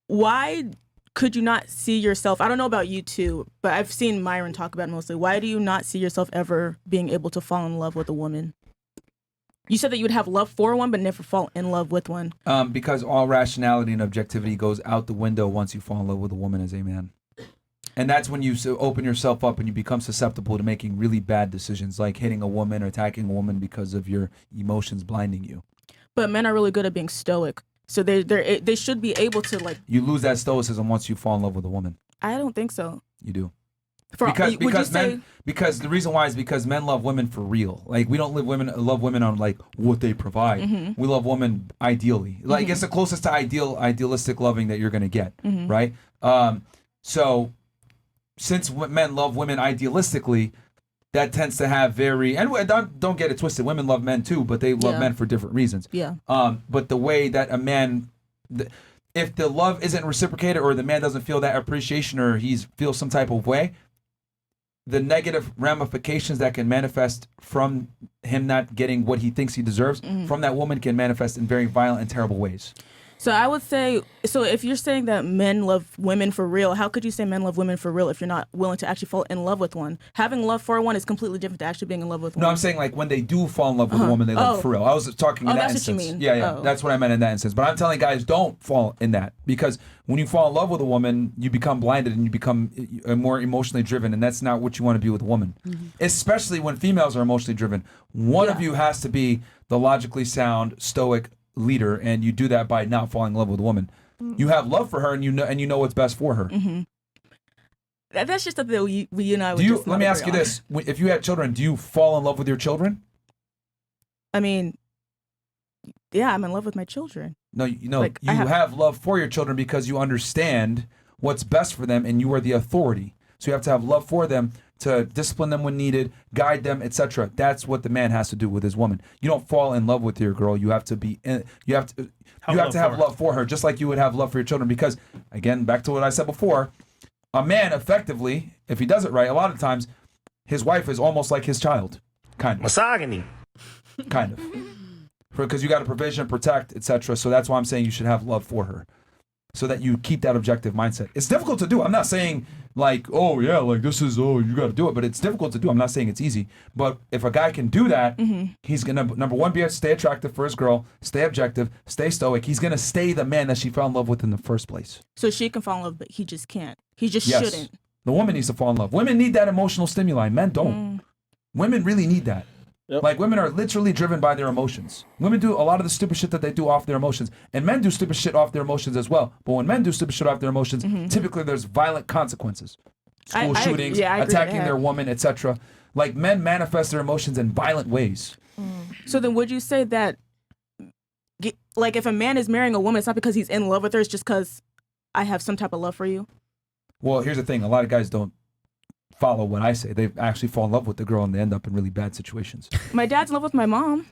why could you not see yourself? I don't know about you too, but I've seen Myron talk about it mostly. Why do you not see yourself ever being able to fall in love with a woman? You said that you would have love for one, but never fall in love with one. Because all rationality and objectivity goes out the window once you fall in love with a woman as a man. And that's when you open yourself up and you become susceptible to making really bad decisions, like hitting a woman or attacking a woman because of your emotions blinding you. But men are really good at being stoic. So they should be able to, like... You lose that stoicism once you fall in love with a woman. I don't think so. You do. Because the reason why is because men love women for real. Like, we don't love women on like what they provide. Mm-hmm. We love women ideally. Like, mm-hmm. It's the closest to idealistic loving that you're gonna get, mm-hmm. right? So since men love women idealistically, that tends to have don't get it twisted. Women love men too, but they love men for different reasons. Yeah. But the way that a man, if the love isn't reciprocated or the man doesn't feel that appreciation or he feels some type of way, the negative ramifications that can manifest from him not getting what he thinks he deserves from that woman can manifest in very violent and terrible ways. So I would say, so if you're saying that men love women for real, how could you say men love women for real if you're not willing to actually fall in love with one? Having love for one is completely different to actually being in love with one. No, I'm saying like when they do fall in love with a woman, they love for real. I was talking in that instance. What you mean. Yeah, that's what I meant in that instance. But I'm telling guys, don't fall in that, because when you fall in love with a woman, you become blinded and you become more emotionally driven, and that's not what you want to be with a woman. Mm-hmm. Especially when females are emotionally driven. One of you has to be the logically sound, stoic leader, and you do that by not falling in love with a woman. You have love for her, and you know what's best for her. Mm-hmm. That's just something that we and I would just let me ask you this: if you had children, do you fall in love with your children? I mean, yeah, I'm in love with my children. No, like, you have love for your children because you understand what's best for them, and you are the authority. So you have to have love for them to discipline them when needed, guide them, etc. That's what the man has to do with his woman. You don't fall in love with your girl. You have to have love for her, just like you would have love for your children. Because again, back to what I said before, a man effectively, if he does it right, a lot of times his wife is almost like his child, kind of. Misogyny. Kind of. Because you got to provision, protect, etc. So that's why I'm saying you should have love for her, so that you keep that objective mindset. It's difficult to do. I'm not saying like, oh yeah, like this is, oh, you got to do it, but it's difficult to do. I'm not saying it's easy. But if a guy can do that, he's going to, number one, be able to stay attractive for his girl, stay objective, stay stoic. He's going to stay the man that she fell in love with in the first place. So she can fall in love, but he just can't. He just shouldn't. The woman needs to fall in love. Women need that emotional stimuli. Men don't. Women really need that. Yep. Like, women are literally driven by their emotions. Women do a lot of the stupid shit that they do off their emotions. And men do stupid shit off their emotions as well. But when men do stupid shit off their emotions, typically there's violent consequences. School shootings, attacking their woman, etc. Like, men manifest their emotions in violent ways. So then would you say that, like, if a man is marrying a woman, it's not because he's in love with her, it's just because I have some type of love for you? Well, here's the thing. A lot of guys don't follow what I say. They actually fall in love with the girl and they end up in really bad situations. My dad's in love with my mom.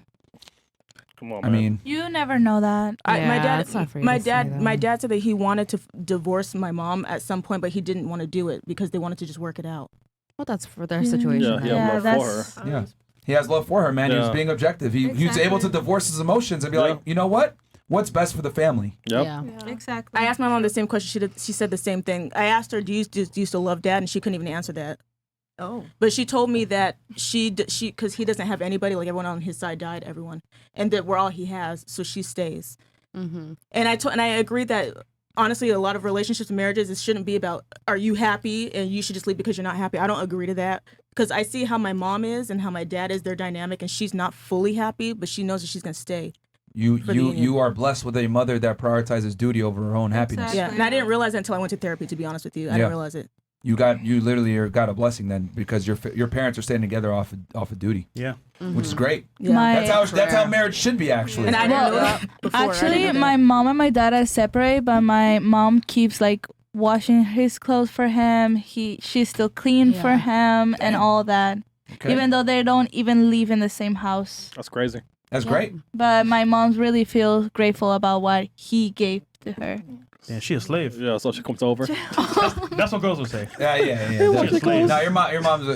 Come on, man. I mean, you never know that. My dad said that he wanted to divorce my mom at some point, but he didn't want to do it because they wanted to just work it out. Well, that's for their situation. Yeah, love for her. Yeah, he has love for her, man. He was being objective. He was able to divorce his emotions and be like, you know what? What's best for the family? Yep. Yeah, exactly. I asked my mom the same question. She said the same thing. I asked her, do you still love dad? And she couldn't even answer that. Oh. But she told me that she because he doesn't have anybody, like everyone on his side died, everyone, and that we're all he has, so she stays. Mm-hmm. And I agree that honestly, a lot of relationships and marriages, it shouldn't be about are you happy and you should just leave because you're not happy. I don't agree to that because I see how my mom is and how my dad is. Their dynamic, and she's not fully happy, but she knows that she's gonna stay. You are blessed with a mother that prioritizes duty over her own happiness. Yeah, and I didn't realize that until I went to therapy. To be honest with you, I didn't realize it. You literally got a blessing then because your parents are staying together off of duty. Yeah, which is great. Yeah. That's how marriage should be actually. And I didn't know that before. Actually, my mom and my dad are separate, but my mom keeps like washing his clothes for him. She's still clean for him and all that. Okay. Even though they don't even live in the same house. That's crazy. That's great. But my mom really feels grateful about what he gave to her. Damn, she a slave. Yeah, so she comes over. That's what girls would say. Yeah. She's a slave. No, your mom is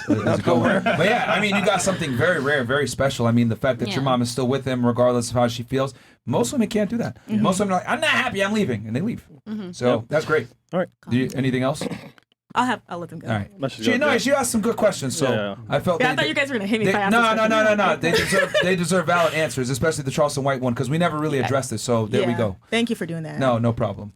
a good one. But yeah, I mean, you got something very rare, very special. I mean, the fact that your mom is still with him, regardless of how she feels. Most women can't do that. Most women are like, I'm not happy, I'm leaving, and they leave. So that's great. All right. Anything else? I'll let them go. All right. She asked some good questions, so I felt. I thought you guys were gonna hit me. No. They deserve valid answers, especially the Charleston White one, because we never really addressed it. So there we go. Thank you for doing that. No problem.